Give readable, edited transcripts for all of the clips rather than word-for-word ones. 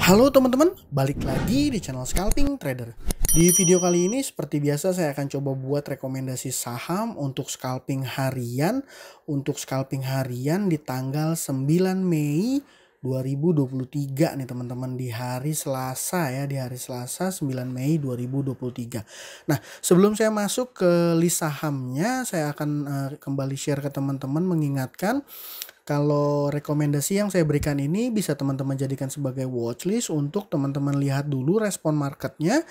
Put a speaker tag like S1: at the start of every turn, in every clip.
S1: Halo teman-teman, balik lagi di channel Scalping Trader. Di video kali ini seperti biasa saya akan coba buat rekomendasi saham untuk scalping harian. Untuk scalping harian di tanggal 9 Mei 2023 nih teman-teman, di hari Selasa ya, di hari Selasa 9 Mei 2023. Nah, sebelum saya masuk ke list sahamnya, saya akan kembali share ke teman-teman mengingatkan kalau rekomendasi yang saya berikan ini bisa teman-teman jadikan sebagai watchlist untuk teman-teman lihat dulu respon marketnya.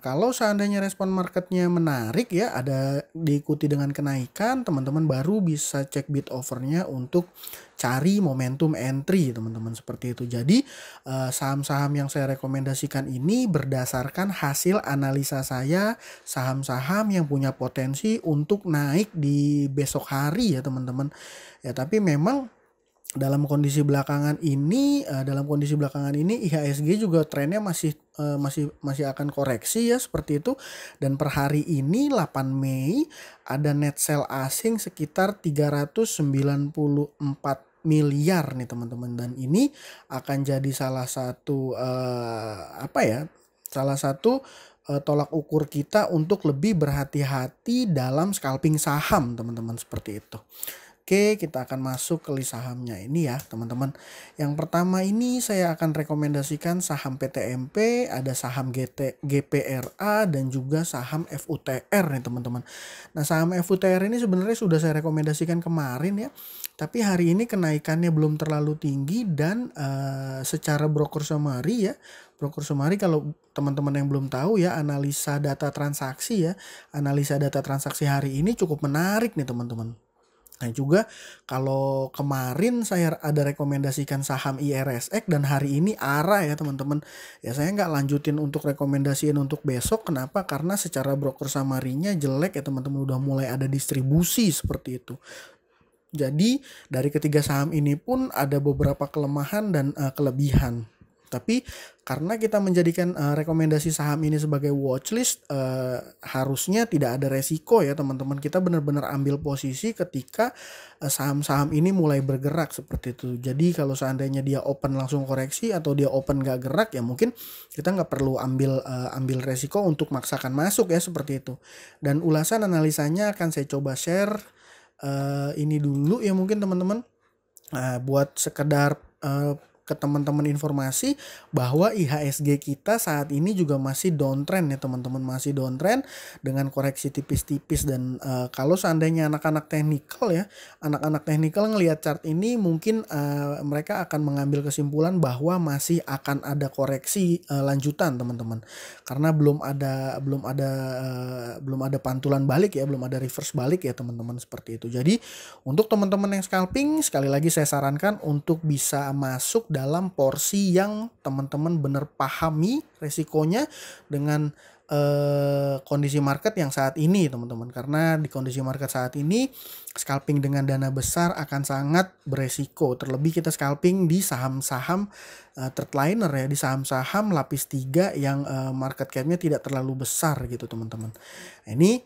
S1: Kalau seandainya respon marketnya menarik ya, ada diikuti dengan kenaikan, teman-teman baru bisa cek bid overnya untuk cari momentum entry teman-teman, seperti itu. Jadi saham-saham yang saya rekomendasikan ini berdasarkan hasil analisa saya, saham-saham yang punya potensi untuk naik di besok hari ya teman-teman. Ya, tapi memang dalam kondisi belakangan ini IHSG juga trennya masih akan koreksi ya, seperti itu. Dan per hari ini 8 Mei ada net sell asing sekitar 394 miliar nih teman-teman, dan ini akan jadi salah satu tolak ukur kita untuk lebih berhati-hati dalam scalping saham teman-teman, seperti itu. Oke, kita akan masuk ke list sahamnya ini ya teman-teman. Yang pertama ini saya akan rekomendasikan saham PTMP, ada saham GPRA dan juga saham FUTR nih teman-teman. Nah, saham FUTR ini sebenarnya sudah saya rekomendasikan kemarin ya, tapi hari ini kenaikannya belum terlalu tinggi. Dan secara broker summary ya, broker summary kalau teman-teman yang belum tahu ya, analisa data transaksi hari ini cukup menarik nih teman-teman. Nah, juga kalau kemarin saya ada rekomendasikan saham IRSX dan hari ini ARA ya teman-teman. Ya, saya nggak lanjutin untuk rekomendasiin untuk besok. Kenapa? Karena secara broker summary-nya jelek ya teman-teman, udah mulai ada distribusi seperti itu. Jadi dari ketiga saham ini pun ada beberapa kelemahan dan kelebihan. Tapi karena kita menjadikan rekomendasi saham ini sebagai watchlist, harusnya tidak ada resiko ya teman-teman. Kita benar-benar ambil posisi ketika saham-saham ini mulai bergerak seperti itu. Jadi kalau seandainya dia open langsung koreksi atau dia open gak gerak, ya mungkin kita nggak perlu ambil resiko untuk maksakan masuk ya, seperti itu. Dan ulasan analisanya akan saya coba share ini dulu ya mungkin teman-teman, buat sekedar ke teman-teman informasi bahwa IHSG kita saat ini juga masih downtrend ya teman-teman, masih downtrend dengan koreksi tipis-tipis. Dan kalau seandainya anak-anak teknikal ngelihat chart ini, mungkin mereka akan mengambil kesimpulan bahwa masih akan ada koreksi lanjutan teman-teman, karena belum ada pantulan balik ya, belum ada reverse balik ya teman-teman, seperti itu. Jadi untuk teman-teman yang scalping, sekali lagi saya sarankan untuk bisa masuk dalam porsi yang teman-teman benar pahami resikonya dengan kondisi market yang saat ini teman-teman. Karena di kondisi market saat ini scalping dengan dana besar akan sangat beresiko, terlebih kita scalping di saham-saham third-liner ya, di saham-saham lapis 3 yang market cap-nya tidak terlalu besar gitu teman-teman. Nah, ini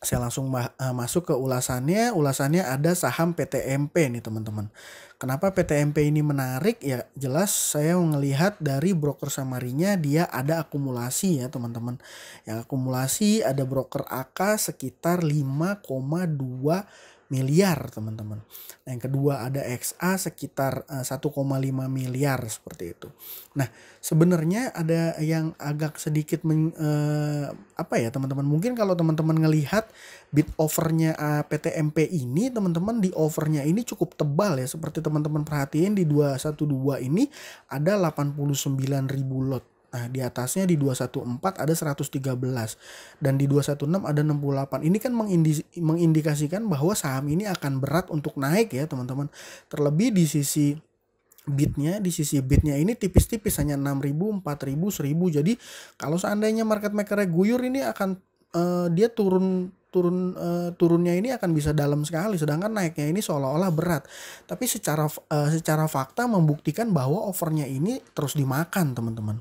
S1: saya langsung masuk ke ulasannya. Ulasannya ada saham PTMP nih teman-teman. Kenapa PTMP ini menarik? Ya jelas saya melihat dari broker summary-nya dia ada akumulasi ya teman-teman. Yang akumulasi ada broker AK sekitar 5,2 miliar teman-teman. Nah, yang kedua ada XA sekitar 1,5 miliar seperti itu. Nah, sebenarnya ada yang agak sedikit teman-teman, mungkin kalau teman-teman ngelihat bid overnya PTMP ini teman-teman, di overnya ini cukup tebal ya, seperti teman-teman perhatiin di 212 ini ada 89.000 lot. Nah, di atasnya di 214 ada 113 dan di 216 ada 68. Ini kan mengindikasikan bahwa saham ini akan berat untuk naik ya teman-teman. Terlebih di sisi bidnya ini tipis-tipis, hanya 6.000, 4.000, 1.000. Jadi kalau seandainya market maker guyur, ini akan dia turunnya ini akan bisa dalam sekali, sedangkan naiknya ini seolah-olah berat. Tapi secara fakta membuktikan bahwa overnya ini terus dimakan teman-teman.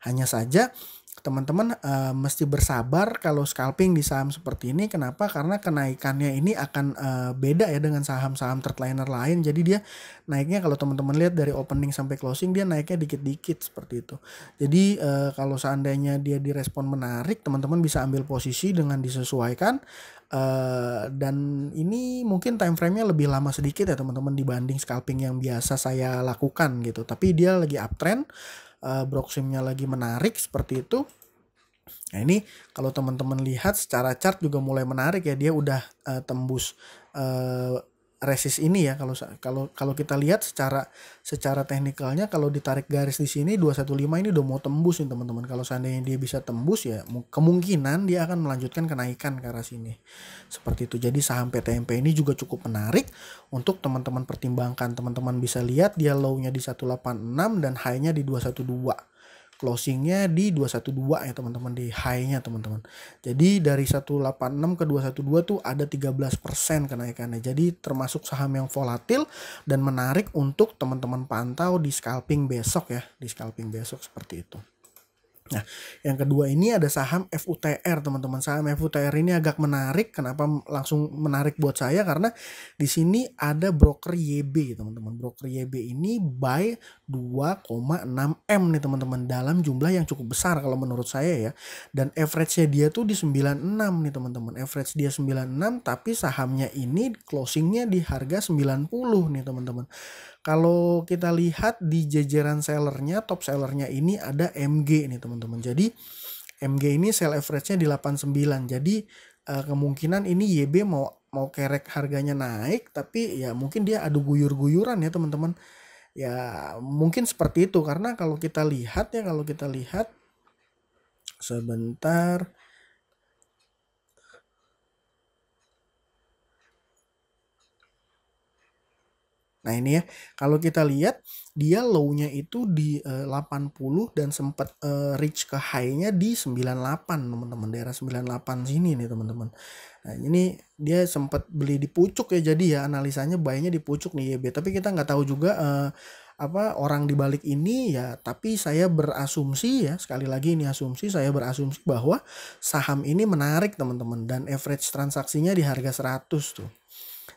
S1: Hanya saja teman-teman mesti bersabar kalau scalping di saham seperti ini. Kenapa? Karena kenaikannya ini akan beda ya dengan saham-saham third-liner lain. Jadi dia naiknya, kalau teman-teman lihat dari opening sampai closing, dia naiknya dikit-dikit seperti itu. Jadi kalau seandainya dia direspon menarik, teman-teman bisa ambil posisi dengan disesuaikan. Dan ini mungkin time frame-nya lebih lama sedikit ya teman-teman dibanding scalping yang biasa saya lakukan gitu. Tapi dia lagi uptrend, Broxim-nya lagi menarik seperti itu. Nah ini kalau teman-teman lihat secara chart juga mulai menarik ya, dia udah tembus resist ini ya. Kalau kita lihat secara teknikalnya, kalau ditarik garis di sini 215 ini udah mau tembus nih teman-teman. Kalau seandainya dia bisa tembus ya kemungkinan dia akan melanjutkan kenaikan ke arah sini. Seperti itu. Jadi saham PTMP ini juga cukup menarik untuk teman-teman pertimbangkan. Teman-teman bisa lihat dia low-nya di 186 dan high-nya di 212. Closingnya di 212 ya teman-teman, di high-nya teman-teman. Jadi dari 186 ke 212 tuh ada 13% kenaikannya. Jadi termasuk saham yang volatil dan menarik untuk teman-teman pantau di scalping besok ya, di scalping besok seperti itu. Nah, yang kedua ini ada saham FUTR teman-teman. Saham FUTR ini agak menarik. Kenapa langsung menarik buat saya? Karena di sini ada broker YB teman-teman. Broker YB ini buy 2,6 M nih teman-teman, dalam jumlah yang cukup besar kalau menurut saya ya. Dan average-nya dia tuh di 96 nih teman-teman. Average dia 96, tapi sahamnya ini closingnya di harga 90 nih teman-teman. Kalau kita lihat di jajaran sellernya, top sellernya ini ada MG nih teman-teman. Jadi MG ini sell average-nya di 89. Jadi kemungkinan ini YB mau kerek harganya naik, tapi ya mungkin dia adu guyur-guyuran ya teman-teman. Ya mungkin seperti itu, karena kalau kita lihat sebentar. Nah ini ya, kalau kita lihat dia low-nya itu di 80 dan sempat reach ke high-nya di 98 teman-teman, daerah 98 sini nih teman-teman. Nah ini dia sempat beli di pucuk ya, jadi ya analisanya buy-nya di pucuk nih YB. Tapi kita nggak tahu juga apa orang di balik ini ya. Tapi saya berasumsi ya, sekali lagi ini asumsi, saya berasumsi bahwa saham ini menarik teman-teman, dan average transaksinya di harga 100 tuh.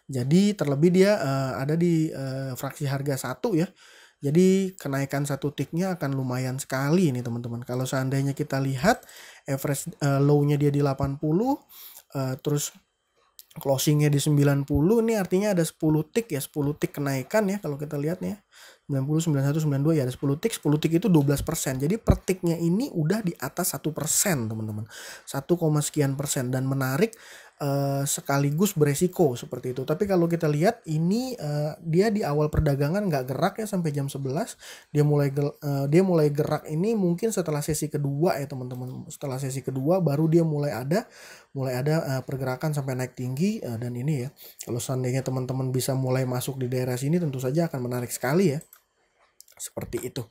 S1: Jadi terlebih dia ada di fraksi harga 1 ya. Jadi kenaikan 1 ticknya akan lumayan sekali ini teman-teman. Kalau seandainya kita lihat average low-nya dia di 80, terus closingnya di 90, ini artinya ada 10 tick ya, 10 tick kenaikan ya kalau kita lihat nih ya. 90, 91, 92 ya ada 10 tick. 10 tick itu 12%. Jadi per ticknya ini udah di atas 1% teman-teman. 1, sekian persen, dan menarik sekaligus beresiko seperti itu. Tapi kalau kita lihat ini dia di awal perdagangan nggak gerak ya sampai jam 11. Dia mulai gerak ini mungkin setelah sesi kedua ya teman-teman. Setelah sesi kedua baru dia mulai ada pergerakan sampai naik tinggi, dan ini ya, kalau seandainya teman-teman bisa mulai masuk di daerah sini tentu saja akan menarik sekali ya. Seperti itu.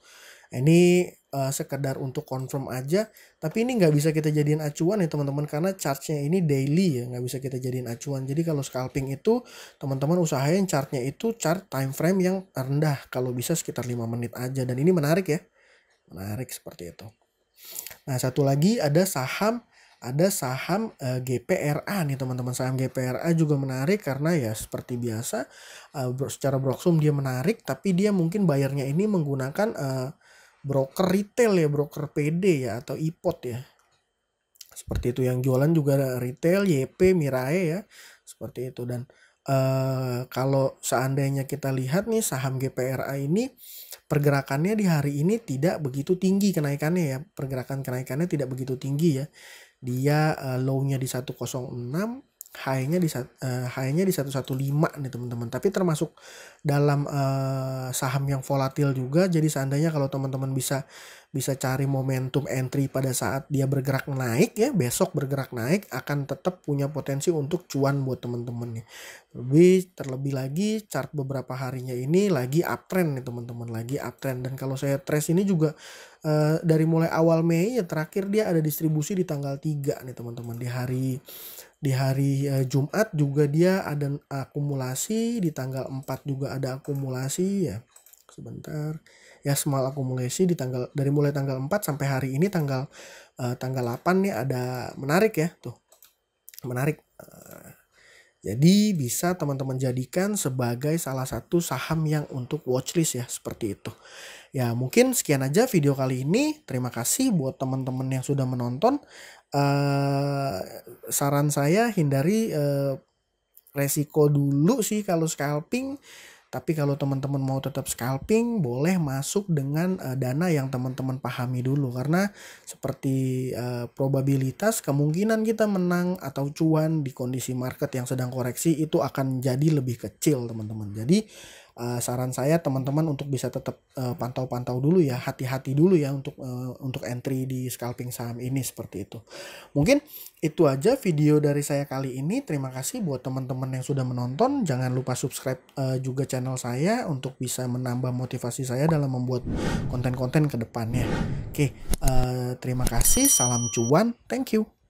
S1: Ini sekedar untuk confirm aja, tapi ini nggak bisa kita jadiin acuan ya teman-teman, karena chartnya ini daily ya, nggak bisa kita jadiin acuan. Jadi kalau scalping itu teman-teman usahain chartnya itu chart time frame yang rendah, kalau bisa sekitar 5 menit aja. Dan ini menarik ya, menarik seperti itu. Nah satu lagi ada saham GPRA nih teman-teman. Saham GPRA juga menarik karena ya seperti biasa secara Broxum dia menarik, tapi dia mungkin bayarnya ini menggunakan broker retail ya, broker PD ya atau IPOT ya. Seperti itu, yang jualan juga retail, YP, Mirae ya. Seperti itu. Dan kalau seandainya kita lihat nih saham GPRA ini pergerakannya di hari ini tidak begitu tinggi kenaikannya ya. Pergerakan kenaikannya tidak begitu tinggi ya. Dia low-nya di 106, high-nya di 115 nih teman-teman. Tapi termasuk dalam saham yang volatil juga. Jadi seandainya kalau teman-teman bisa cari momentum entry pada saat dia bergerak naik ya, besok bergerak naik, akan tetap punya potensi untuk cuan buat teman-teman nih. Terlebih lagi chart beberapa harinya ini lagi uptrend nih teman-teman, lagi uptrend. Dan kalau saya trace ini juga dari mulai awal Mei ya, terakhir dia ada distribusi di tanggal 3 nih teman-teman. Di hari Jumat juga dia ada akumulasi, di tanggal 4 juga ada akumulasi ya. Sebentar. ya small akumulasi dari mulai tanggal 4 sampai hari ini tanggal 8 nih ada menarik ya tuh. Menarik. Jadi bisa teman-teman jadikan sebagai salah satu saham yang untuk watchlist ya, seperti itu. Ya mungkin sekian aja video kali ini. Terima kasih buat teman-teman yang sudah menonton. Saran saya hindari resiko dulu sih kalau scalping. Tapi kalau teman-teman mau tetap scalping, boleh masuk dengan dana yang teman-teman pahami dulu. Karena seperti probabilitas kemungkinan kita menang atau cuan di kondisi market yang sedang koreksi itu akan jadi lebih kecil teman-teman. Jadi saran saya teman-teman untuk bisa tetap pantau-pantau dulu ya, hati-hati dulu ya untuk entry di scalping saham ini, seperti itu. Mungkin itu aja video dari saya kali ini. Terima kasih buat teman-teman yang sudah menonton. Jangan lupa subscribe juga channel saya untuk bisa menambah motivasi saya dalam membuat konten-konten ke depannya. Oke, terima kasih. Salam cuan. Thank you.